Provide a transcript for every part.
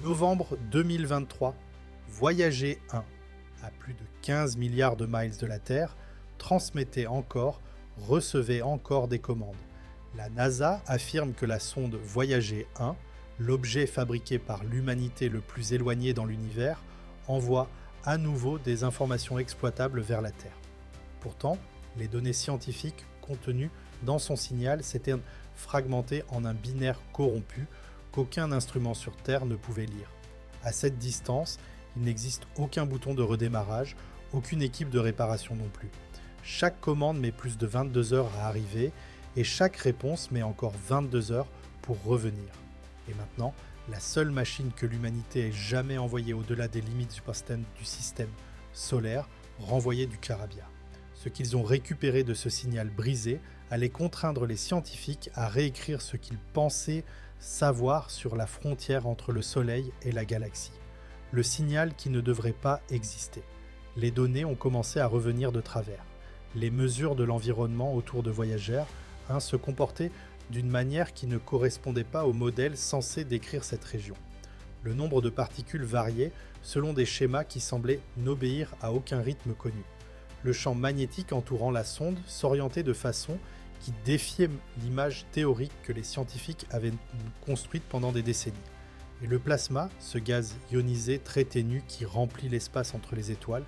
Novembre 2023, Voyager 1, à plus de 15 milliards de miles de la Terre, transmettait encore, recevait encore des commandes. La NASA affirme que la sonde Voyager 1, l'objet fabriqué par l'humanité le plus éloigné dans l'univers, envoie à nouveau des informations exploitables vers la Terre. Pourtant, les données scientifiques contenues dans son signal s'étaient fragmentées en un binaire corrompu qu'aucun instrument sur Terre ne pouvait lire. À cette distance, il n'existe aucun bouton de redémarrage, aucune équipe de réparation non plus. Chaque commande met plus de 22 heures à arriver et chaque réponse met encore 22 heures pour revenir. Et maintenant, la seule machine que l'humanité ait jamais envoyée au-delà des limites du système solaire, renvoyée du Carabia. Ce qu'ils ont récupéré de ce signal brisé allait contraindre les scientifiques à réécrire ce qu'ils pensaient savoir sur la frontière entre le Soleil et la galaxie. Le signal qui ne devrait pas exister. Les données ont commencé à revenir de travers. Les mesures de l'environnement autour de Voyager 1 se comportaient d'une manière qui ne correspondait pas au modèle censé décrire cette région. Le nombre de particules variait selon des schémas qui semblaient n'obéir à aucun rythme connu. Le champ magnétique entourant la sonde s'orientait de façon qui défiait l'image théorique que les scientifiques avaient construite pendant des décennies. Et le plasma, ce gaz ionisé très ténu qui remplit l'espace entre les étoiles,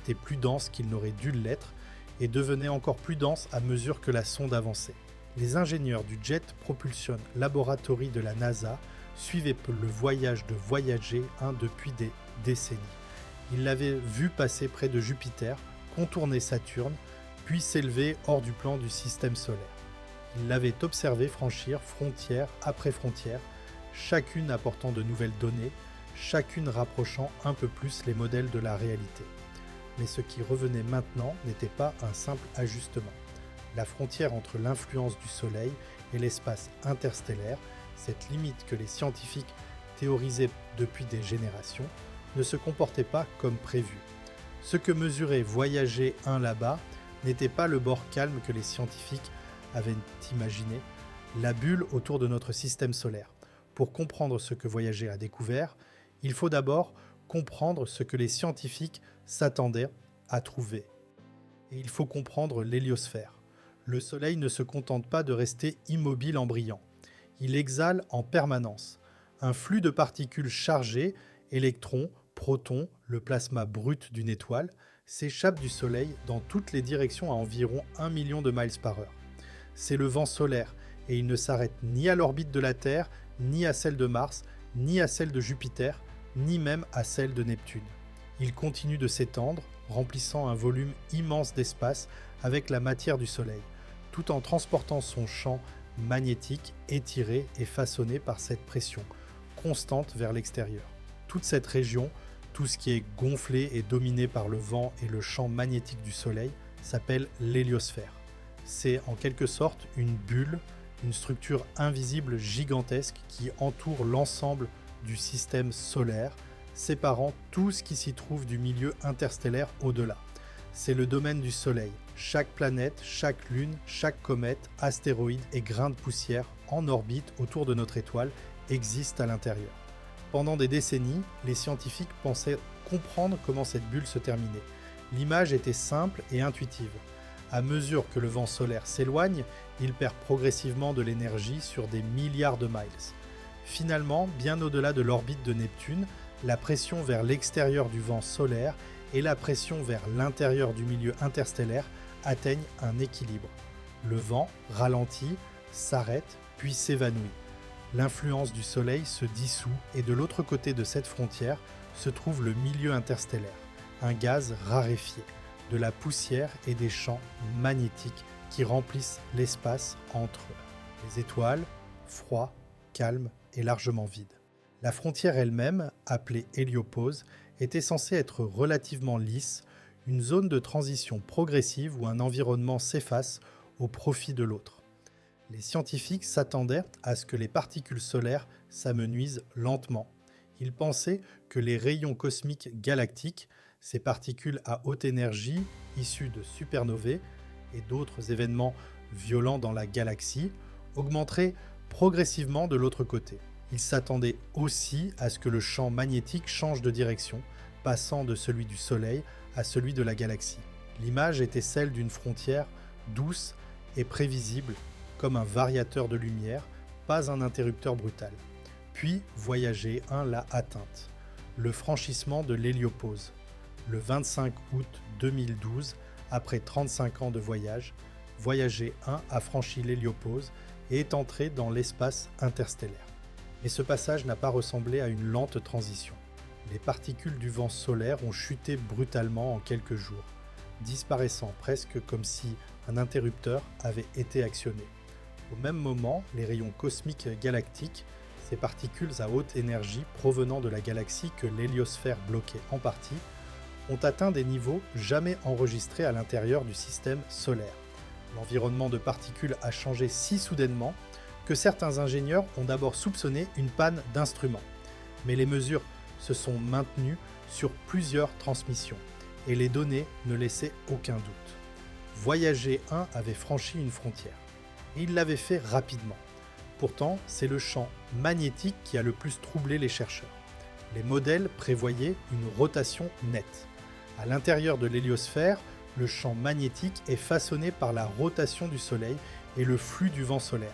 était plus dense qu'il n'aurait dû l'être et devenait encore plus dense à mesure que la sonde avançait. Les ingénieurs du Jet Propulsion Laboratory de la NASA suivaient le voyage de Voyager 1 depuis des décennies. Ils l'avaient vu passer près de Jupiter, contourner Saturne, puis s'élever hors du plan du système solaire. Ils l'avaient observé franchir frontière après frontière, chacune apportant de nouvelles données, chacune rapprochant un peu plus les modèles de la réalité. Mais ce qui revenait maintenant n'était pas un simple ajustement. La frontière entre l'influence du Soleil et l'espace interstellaire, cette limite que les scientifiques théorisaient depuis des générations, ne se comportait pas comme prévu. Ce que mesurait Voyager 1 là-bas n'était pas le bord calme que les scientifiques avaient imaginé, la bulle autour de notre système solaire. Pour comprendre ce que Voyager a découvert, il faut d'abord comprendre ce que les scientifiques s'attendaient à trouver. Et il faut comprendre l'héliosphère. Le Soleil ne se contente pas de rester immobile en brillant. Il exhale en permanence. Un flux de particules chargées, électrons, protons, le plasma brut d'une étoile, s'échappe du Soleil dans toutes les directions à environ 1 million de miles par heure. C'est le vent solaire et il ne s'arrête ni à l'orbite de la Terre, ni à celle de Mars, ni à celle de Jupiter, ni même à celle de Neptune. Il continue de s'étendre, remplissant un volume immense d'espace avec la matière du Soleil, tout en transportant son champ magnétique étiré et façonné par cette pression constante vers l'extérieur. Toute cette région, tout ce qui est gonflé et dominé par le vent et le champ magnétique du Soleil, s'appelle l'héliosphère. C'est en quelque sorte une bulle, une structure invisible gigantesque qui entoure l'ensemble du système solaire, séparant tout ce qui s'y trouve du milieu interstellaire au-delà. C'est le domaine du Soleil. Chaque planète, chaque lune, chaque comète, astéroïde et grain de poussière en orbite autour de notre étoile existent à l'intérieur. Pendant des décennies, les scientifiques pensaient comprendre comment cette bulle se terminait. L'image était simple et intuitive. À mesure que le vent solaire s'éloigne, il perd progressivement de l'énergie sur des milliards de miles. Finalement, bien au-delà de l'orbite de Neptune, la pression vers l'extérieur du vent solaire et la pression vers l'intérieur du milieu interstellaire atteignent un équilibre. Le vent ralentit, s'arrête, puis s'évanouit. L'influence du Soleil se dissout et de l'autre côté de cette frontière se trouve le milieu interstellaire, un gaz raréfié, de la poussière et des champs magnétiques qui remplissent l'espace entre les étoiles, froid, calme et largement vide. La frontière elle-même, appelée héliopause, était censée être relativement lisse, une zone de transition progressive où un environnement s'efface au profit de l'autre. Les scientifiques s'attendaient à ce que les particules solaires s'amenuisent lentement. Ils pensaient que les rayons cosmiques galactiques, ces particules à haute énergie issues de supernovae et d'autres événements violents dans la galaxie, augmenteraient progressivement de l'autre côté. Il s'attendait aussi à ce que le champ magnétique change de direction, passant de celui du Soleil à celui de la galaxie. L'image était celle d'une frontière douce et prévisible, comme un variateur de lumière, pas un interrupteur brutal. Puis Voyager 1 l'a atteinte, le franchissement de l'héliopause. Le 25 août 2012, après 35 ans de voyage, Voyager 1 a franchi l'héliopause et est entré dans l'espace interstellaire. Mais ce passage n'a pas ressemblé à une lente transition. Les particules du vent solaire ont chuté brutalement en quelques jours, disparaissant presque comme si un interrupteur avait été actionné. Au même moment, les rayons cosmiques galactiques, ces particules à haute énergie provenant de la galaxie que l'héliosphère bloquait en partie, ont atteint des niveaux jamais enregistrés à l'intérieur du système solaire. L'environnement de particules a changé si soudainement que certains ingénieurs ont d'abord soupçonné une panne d'instruments. Mais les mesures se sont maintenues sur plusieurs transmissions et les données ne laissaient aucun doute. Voyager 1 avait franchi une frontière et il l'avait fait rapidement. Pourtant, c'est le champ magnétique qui a le plus troublé les chercheurs. Les modèles prévoyaient une rotation nette. À l'intérieur de l'héliosphère, le champ magnétique est façonné par la rotation du Soleil et le flux du vent solaire.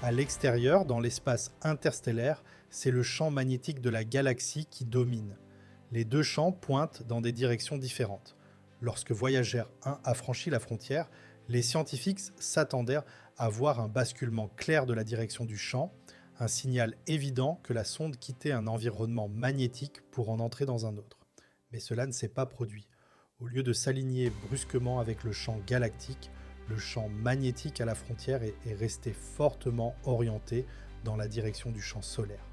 À l'extérieur, dans l'espace interstellaire, c'est le champ magnétique de la galaxie qui domine. Les deux champs pointent dans des directions différentes. Lorsque Voyager 1 a franchi la frontière, les scientifiques s'attendaient à voir un basculement clair de la direction du champ, un signal évident que la sonde quittait un environnement magnétique pour en entrer dans un autre. Mais cela ne s'est pas produit. Au lieu de s'aligner brusquement avec le champ galactique, le champ magnétique à la frontière est resté fortement orienté dans la direction du champ solaire.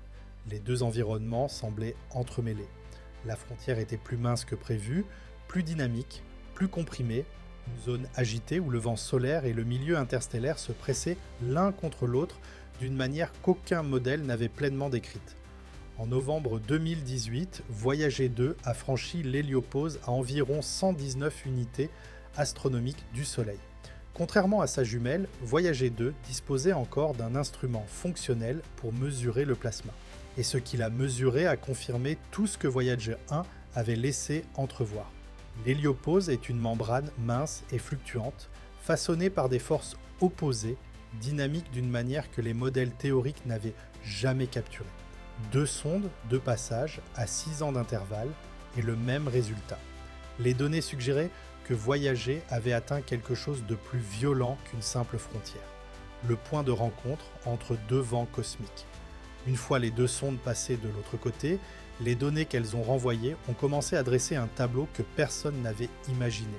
Les deux environnements semblaient entremêlés. La frontière était plus mince que prévu, plus dynamique, plus comprimée, une zone agitée où le vent solaire et le milieu interstellaire se pressaient l'un contre l'autre d'une manière qu'aucun modèle n'avait pleinement décrite. En novembre 2018, Voyager 2 a franchi l'héliopause à environ 119 unités astronomiques du Soleil. Contrairement à sa jumelle, Voyager 2 disposait encore d'un instrument fonctionnel pour mesurer le plasma. Et ce qu'il a mesuré a confirmé tout ce que Voyager 1 avait laissé entrevoir. L'héliopause est une membrane mince et fluctuante, façonnée par des forces opposées, dynamiques d'une manière que les modèles théoriques n'avaient jamais capturée. 2 sondes, 2 passages, à 6 ans d'intervalle, et le même résultat. Les données suggéraient que Voyager avait atteint quelque chose de plus violent qu'une simple frontière. Le point de rencontre entre deux vents cosmiques. Une fois les 2 sondes passées de l'autre côté, les données qu'elles ont renvoyées ont commencé à dresser un tableau que personne n'avait imaginé.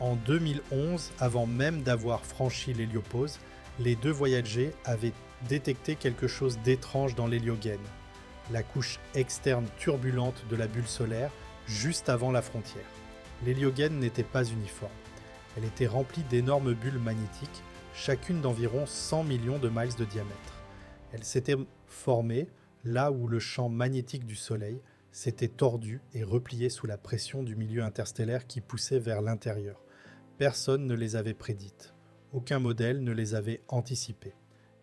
En 2011, avant même d'avoir franchi l'héliopause, les 2 Voyager avaient détecté quelque chose d'étrange dans l'héliogène, la couche externe turbulente de la bulle solaire, juste avant la frontière. L'héliogène n'était pas uniforme. Elle était remplie d'énormes bulles magnétiques, chacune d'environ 100 millions de miles de diamètre. Elle s'était formée là où le champ magnétique du Soleil s'était tordu et replié sous la pression du milieu interstellaire qui poussait vers l'intérieur. Personne ne les avait prédites. Aucun modèle ne les avait anticipées.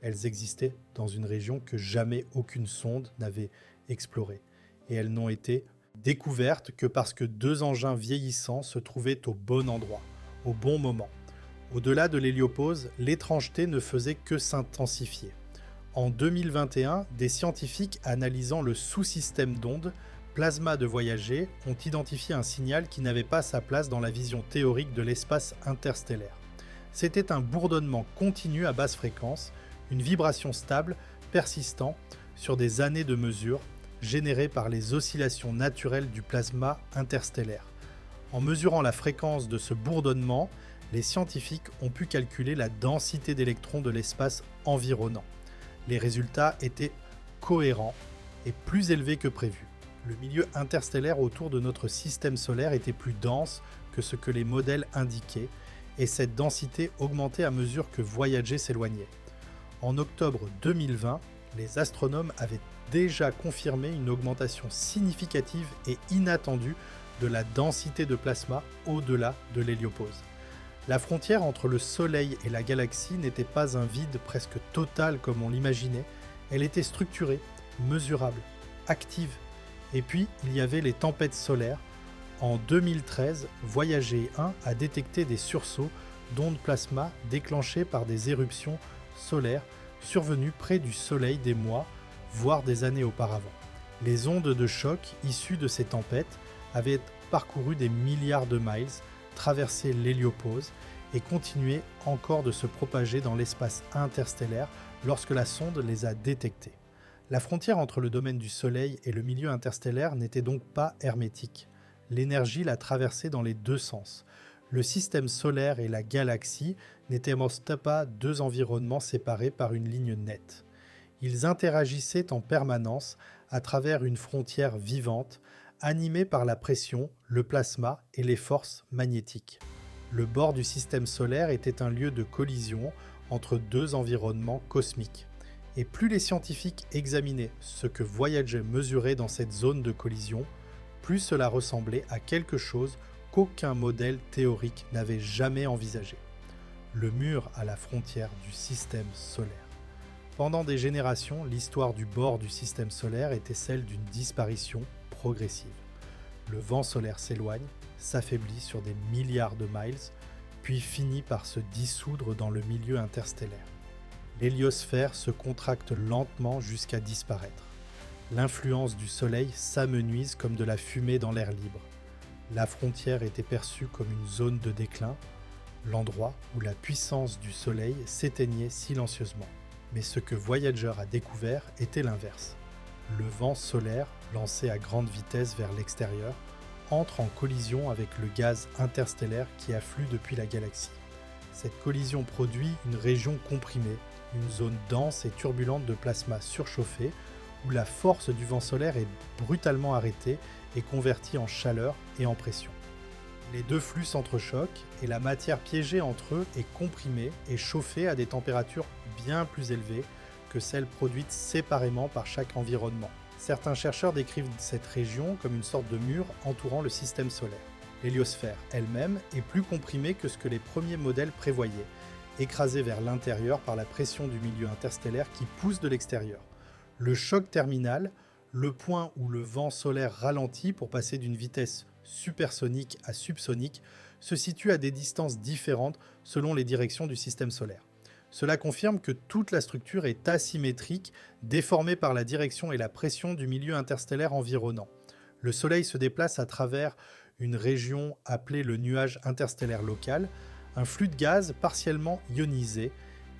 Elles existaient dans une région que jamais aucune sonde n'avait explorée. Et elles n'ont été découvertes que parce que 2 engins vieillissants se trouvaient au bon endroit, au bon moment. Au-delà de l'héliopause, l'étrangeté ne faisait que s'intensifier. En 2021, des scientifiques analysant le sous-système d'ondes plasma de Voyager ont identifié un signal qui n'avait pas sa place dans la vision théorique de l'espace interstellaire. C'était un bourdonnement continu à basse fréquence, une vibration stable, persistant, sur des années de mesures, générée par les oscillations naturelles du plasma interstellaire. En mesurant la fréquence de ce bourdonnement, les scientifiques ont pu calculer la densité d'électrons de l'espace environnant. Les résultats étaient cohérents et plus élevés que prévu. Le milieu interstellaire autour de notre système solaire était plus dense que ce que les modèles indiquaient, et cette densité augmentait à mesure que Voyager s'éloignait. En octobre 2020, les astronomes avaient déjà confirmé une augmentation significative et inattendue de la densité de plasma au-delà de l'héliopause. La frontière entre le Soleil et la galaxie n'était pas un vide presque total comme on l'imaginait, elle était structurée, mesurable, active. Et puis, il y avait les tempêtes solaires. En 2013, Voyager 1 a détecté des sursauts d'ondes plasma déclenchés par des éruptions solaires survenues près du Soleil des mois, voire des années auparavant. Les ondes de choc issues de ces tempêtes avaient parcouru des milliards de miles, traversé l'héliopause et continué encore de se propager dans l'espace interstellaire lorsque la sonde les a détectées. La frontière entre le domaine du Soleil et le milieu interstellaire n'était donc pas hermétique. L'énergie la traversait dans les deux sens. Le système solaire et la galaxie n'étaient pas deux environnements séparés par une ligne nette. Ils interagissaient en permanence à travers une frontière vivante, animée par la pression, le plasma et les forces magnétiques. Le bord du système solaire était un lieu de collision entre deux environnements cosmiques. Et plus les scientifiques examinaient ce que Voyager mesurait dans cette zone de collision, plus cela ressemblait à quelque chose qu'aucun modèle théorique n'avait jamais envisagé. Le mur à la frontière du système solaire. Pendant des générations, l'histoire du bord du système solaire était celle d'une disparition progressive. Le vent solaire s'éloigne, s'affaiblit sur des milliards de miles, puis finit par se dissoudre dans le milieu interstellaire. L'héliosphère se contracte lentement jusqu'à disparaître. L'influence du Soleil s'amenuise comme de la fumée dans l'air libre. La frontière était perçue comme une zone de déclin, l'endroit où la puissance du Soleil s'éteignait silencieusement. Mais ce que Voyager a découvert était l'inverse. Le vent solaire, lancé à grande vitesse vers l'extérieur, entre en collision avec le gaz interstellaire qui afflue depuis la galaxie. Cette collision produit une région comprimée, une zone dense et turbulente de plasma surchauffé, où la force du vent solaire est brutalement arrêtée et convertie en chaleur et en pression. Les deux flux s'entrechoquent et la matière piégée entre eux est comprimée et chauffée à des températures bien plus élevées que celles produites séparément par chaque environnement. Certains chercheurs décrivent cette région comme une sorte de mur entourant le système solaire. L'héliosphère elle-même est plus comprimée que ce que les premiers modèles prévoyaient, écrasée vers l'intérieur par la pression du milieu interstellaire qui pousse de l'extérieur. Le choc terminal, le point où le vent solaire ralentit pour passer d'une vitesse supersonique à subsonique, se situe à des distances différentes selon les directions du système solaire. Cela confirme que toute la structure est asymétrique, déformée par la direction et la pression du milieu interstellaire environnant. Le Soleil se déplace à travers une région appelée le nuage interstellaire local, un flux de gaz partiellement ionisé,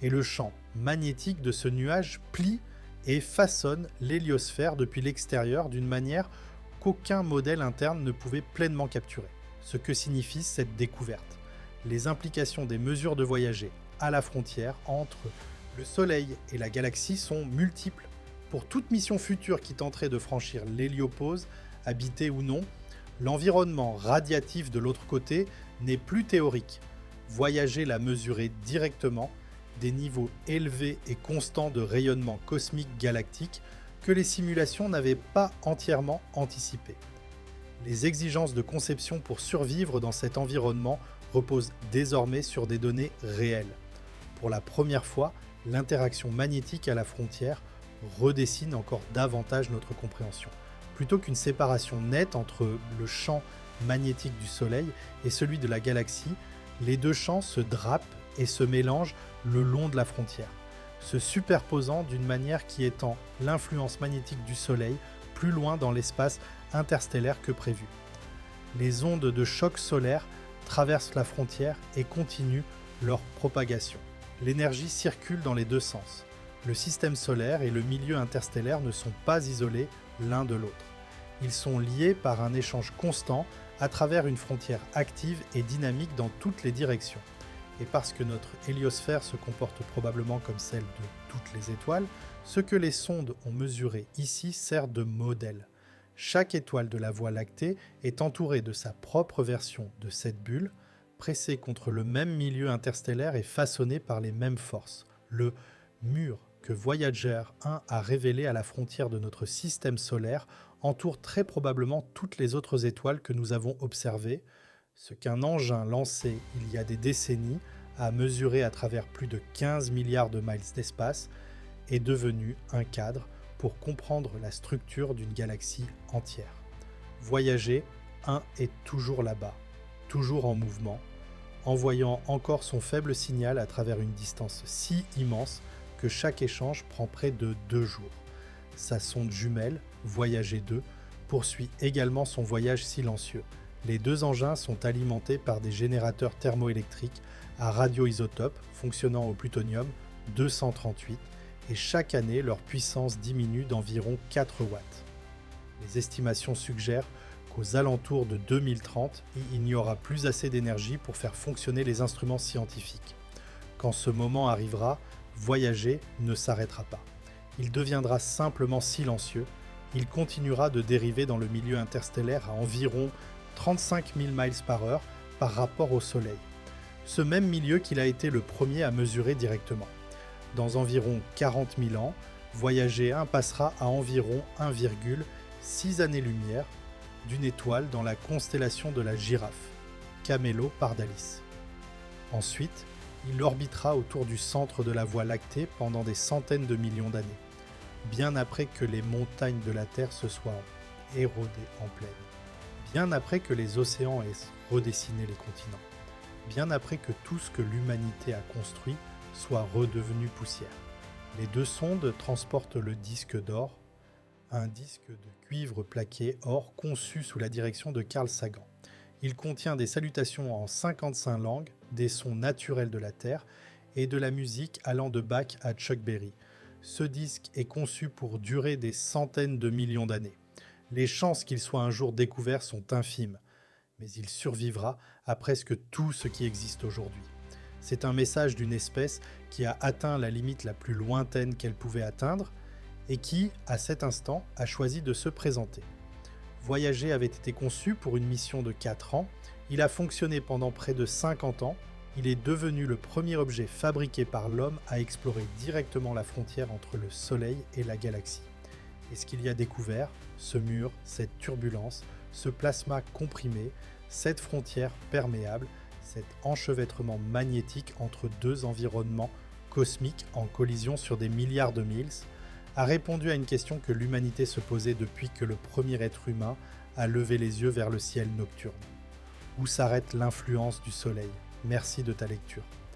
et le champ magnétique de ce nuage plie et façonne l'héliosphère depuis l'extérieur d'une manière qu'aucun modèle interne ne pouvait pleinement capturer. Ce que signifie cette découverte. Les implications des mesures de Voyager à la frontière entre le Soleil et la galaxie sont multiples. Pour toute mission future qui tenterait de franchir l'héliopause, habitée ou non, l'environnement radiatif de l'autre côté n'est plus théorique. Voyager l'a mesuré directement, des niveaux élevés et constants de rayonnement cosmique galactique que les simulations n'avaient pas entièrement anticipé. Les exigences de conception pour survivre dans cet environnement reposent désormais sur des données réelles. Pour la première fois, l'interaction magnétique à la frontière redessine encore davantage notre compréhension. Plutôt qu'une séparation nette entre le champ magnétique du Soleil et celui de la galaxie, les deux champs se drapent et se mélangent le long de la frontière, se superposant d'une manière qui étend l'influence magnétique du Soleil plus loin dans l'espace interstellaire que prévu. Les ondes de choc solaire traversent la frontière et continuent leur propagation. L'énergie circule dans les deux sens. Le système solaire et le milieu interstellaire ne sont pas isolés l'un de l'autre. Ils sont liés par un échange constant à travers une frontière active et dynamique dans toutes les directions. Et parce que notre héliosphère se comporte probablement comme celle de toutes les étoiles, ce que les sondes ont mesuré ici sert de modèle. Chaque étoile de la Voie lactée est entourée de sa propre version de cette bulle, pressée contre le même milieu interstellaire et façonnée par les mêmes forces. Le mur que Voyager 1 a révélé à la frontière de notre système solaire entoure très probablement toutes les autres étoiles que nous avons observées, ce qu'un engin lancé il y a des décennies a mesuré à travers plus de 15 milliards de miles d'espace est devenu un cadre pour comprendre la structure d'une galaxie entière. Voyager 1 est toujours là-bas, toujours en mouvement, envoyant encore son faible signal à travers une distance si immense que chaque échange prend près de 2 jours. Sa sonde jumelle, Voyager 2, poursuit également son voyage silencieux. Les deux engins sont alimentés par des générateurs thermoélectriques à radioisotopes fonctionnant au plutonium 238 et chaque année leur puissance diminue d'environ 4 watts. Les estimations suggèrent qu'aux alentours de 2030, il n'y aura plus assez d'énergie pour faire fonctionner les instruments scientifiques. Quand ce moment arrivera, Voyager ne s'arrêtera pas. Il deviendra simplement silencieux, il continuera de dériver dans le milieu interstellaire à environ 35 000 miles par heure par rapport au Soleil. Ce même milieu qu'il a été le premier à mesurer directement. Dans environ 40 000 ans, Voyager 1 passera à environ 1,6 années-lumière d'une étoile dans la constellation de la Girafe, Camélo-Pardalis. Ensuite, il orbitera autour du centre de la Voie lactée pendant des centaines de millions d'années, bien après que les montagnes de la Terre se soient érodées en plaine, bien après que les océans aient redessiné les continents, bien après que tout ce que l'humanité a construit soit redevenu poussière. Les deux sondes transportent le disque d'or, un disque de cuivre plaqué or conçu sous la direction de Carl Sagan. Il contient des salutations en 55 langues, des sons naturels de la Terre et de la musique allant de Bach à Chuck Berry. Ce disque est conçu pour durer des centaines de millions d'années. Les chances qu'il soit un jour découvert sont infimes, mais il survivra à presque tout ce qui existe aujourd'hui. C'est un message d'une espèce qui a atteint la limite la plus lointaine qu'elle pouvait atteindre et qui, à cet instant, a choisi de se présenter. Voyager avait été conçu pour une mission de 4 ans, il a fonctionné pendant près de 50 ans, il est devenu le premier objet fabriqué par l'homme à explorer directement la frontière entre le Soleil et la galaxie. Et ce qu'il y a découvert, ce mur, cette turbulence, ce plasma comprimé, cette frontière perméable, cet enchevêtrement magnétique entre deux environnements cosmiques en collision sur des milliards de milles, a répondu à une question que l'humanité se posait depuis que le premier être humain a levé les yeux vers le ciel nocturne. Où s'arrête l'influence du Soleil ? Merci de ta lecture.